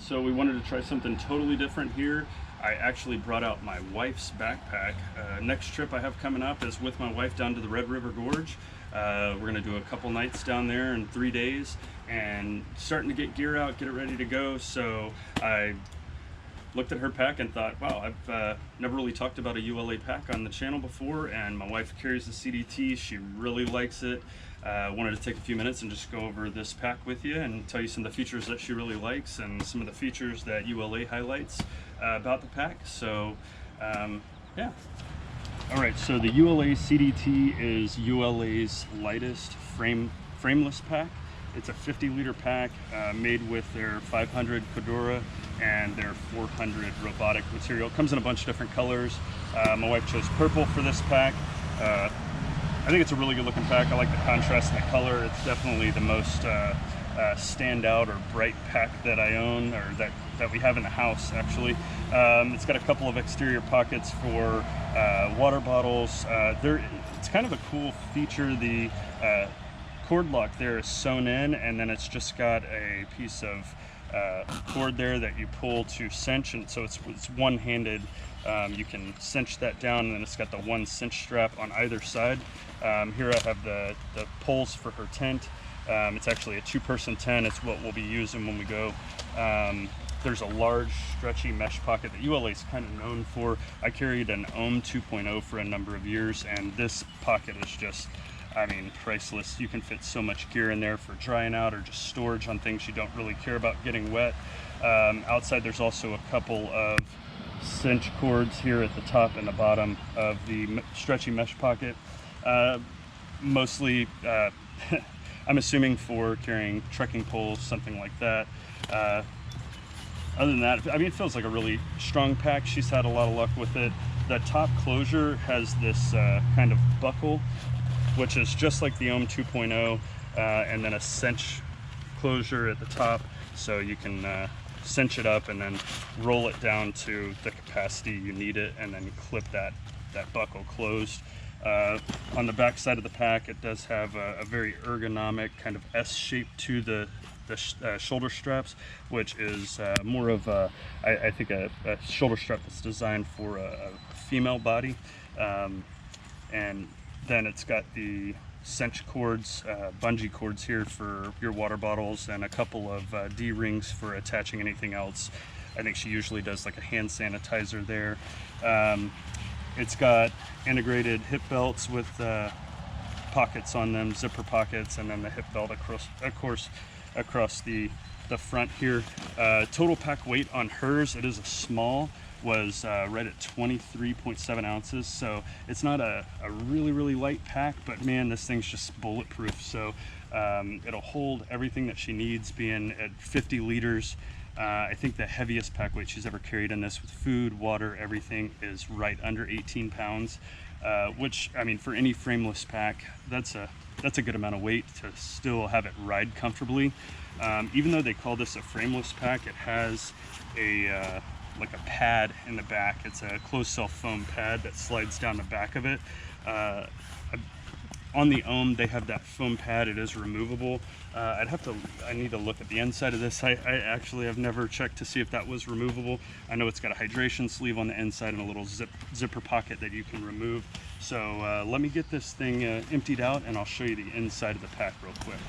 So we wanted to try something totally different here. I actually brought out my wife's backpack. Next trip I have coming up is with my wife down to the Red River Gorge. We're gonna do a couple nights down there in 3 days and starting to get gear out, get it ready to go. So I looked at her pack and thought, wow, I've never really talked about a ULA pack on the channel before, and my wife carries the CDT. She really likes it. Wanted to take a few minutes and just go over this pack with you and tell you some of the features that she really likes and some of the features that ULA highlights about the pack. So yeah. All right, so the ULA CDT is ULA's lightest frameless pack. It's a 50-liter pack made with their 500 Cordura and their 400 Robic material. It comes in a bunch of different colors. My wife chose purple for this pack. I think it's a really good looking pack. I like the contrast in the color. It's definitely the most standout or bright pack that I own, or that we have in the house actually. It's got a couple of exterior pockets for water bottles. It's kind of a cool feature. The cord lock there is sewn in, and then it's just got a piece of cord there that you pull to cinch, and so it's one-handed. You can cinch that down, and then it's got the one cinch strap on either side. Here I have the poles for her tent. It's actually a 2-person tent. It's what we'll be using when we go. There's a large stretchy mesh pocket that ULA is kind of known for. I carried an Ohm 2.0 for a number of years, and this pocket is just, I mean, priceless. You can fit so much gear in there for drying out or just storage on things you don't really care about getting wet. Outside there's also a couple of cinch cords here at the top and the bottom of the stretchy mesh pocket. Mostly, I'm assuming for carrying trekking poles, something like that. Other than that, I mean, it feels like a really strong pack. She's had a lot of luck with it. The top closure has this kind of buckle, which is just like the Ohm 2.0, and then a cinch closure at the top, so you can cinch it up and then roll it down to the capacity you need it, and then clip that buckle closed. On the back side of the pack, it does have a very ergonomic kind of S shape to the shoulder straps, which is more of a, I think a shoulder strap that's designed for a female body. And then it's got the cinch cords, bungee cords here for your water bottles, and a couple of D-rings for attaching anything else. I think she usually does like a hand sanitizer there. It's got integrated hip belts with pockets on them, zipper pockets, and then the hip belt across the front here. Total pack weight on hers, it is a small, was right at 23.7 ounces, so it's not a really light pack, but man, this thing's just bulletproof. So it'll hold everything that she needs, being at 50 liters. I think the heaviest pack weight she's ever carried in this, with food, water, everything, is right under 18 pounds, which, I mean, for any frameless pack, that's a good amount of weight to still have it ride comfortably. Even though they call this a frameless pack, it has a like a pad in the back. It's a closed cell foam pad that slides down the back of it. On the Ohm, they have that foam pad. It is removable. I need to look at the inside of this. I actually have never checked to see if that was removable. I know it's got a hydration sleeve on the inside and a little zipper pocket that you can remove. So let me get this thing emptied out, and I'll show you the inside of the pack real quick.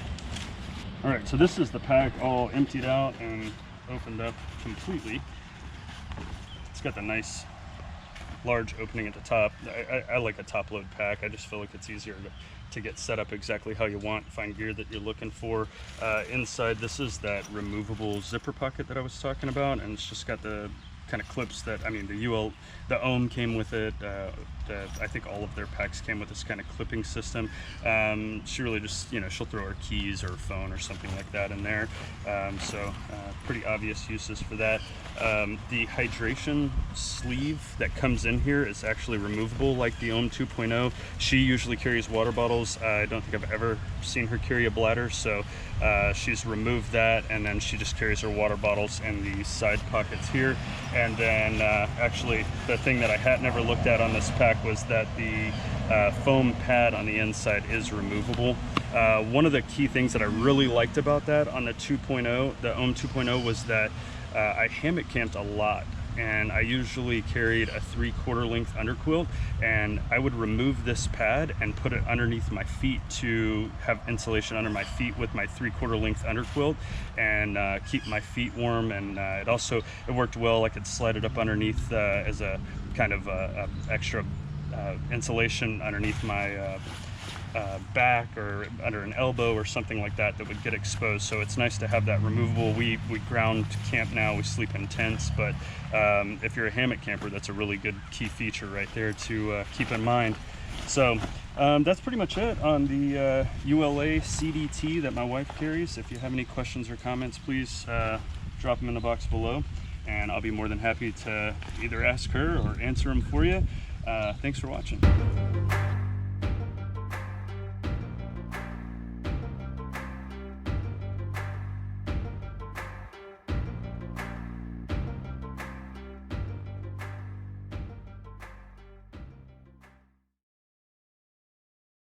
All right, so this is the pack all emptied out and opened up completely. It's got the nice large opening at the top. I like a top load pack. I just feel like it's easier to get set up exactly how you want, find gear that you're looking for. Inside, this is that removable zipper pocket that I was talking about, and it's just got the kind of clips that, I mean, the Ohm came with it. I think all of their packs came with this kind of clipping system. She really just, you know, she'll throw her keys or her phone or something like that in there. So pretty obvious uses for that. The hydration sleeve that comes in here is actually removable like the Ohm 2.0. She usually carries water bottles. I don't think I've ever seen her carry a bladder, so she's removed that, and then she just carries her water bottles in the side pockets here. And then actually the thing that I had never looked at on this pack was that the foam pad on the inside is removable. One of the key things that I really liked about that on the 2.0, the Ohm 2.0, was that I hammock camped a lot, and I usually carried a 3/4 length underquilt, and I would remove this pad and put it underneath my feet to have insulation under my feet with my 3/4 length underquilt, and keep my feet warm. And it worked well. I could slide it up underneath as a kind of extra insulation underneath my back or under an elbow or something like that would get exposed. So it's nice to have that removable. We ground camp now, we sleep in tents, but if you're a hammock camper, that's a really good key feature right there to keep in mind. So that's pretty much it on the ULA CDT that my wife carries. If you have any questions or comments, please drop them in the box below, and I'll be more than happy to either ask her or answer them for you. Thanks for watching.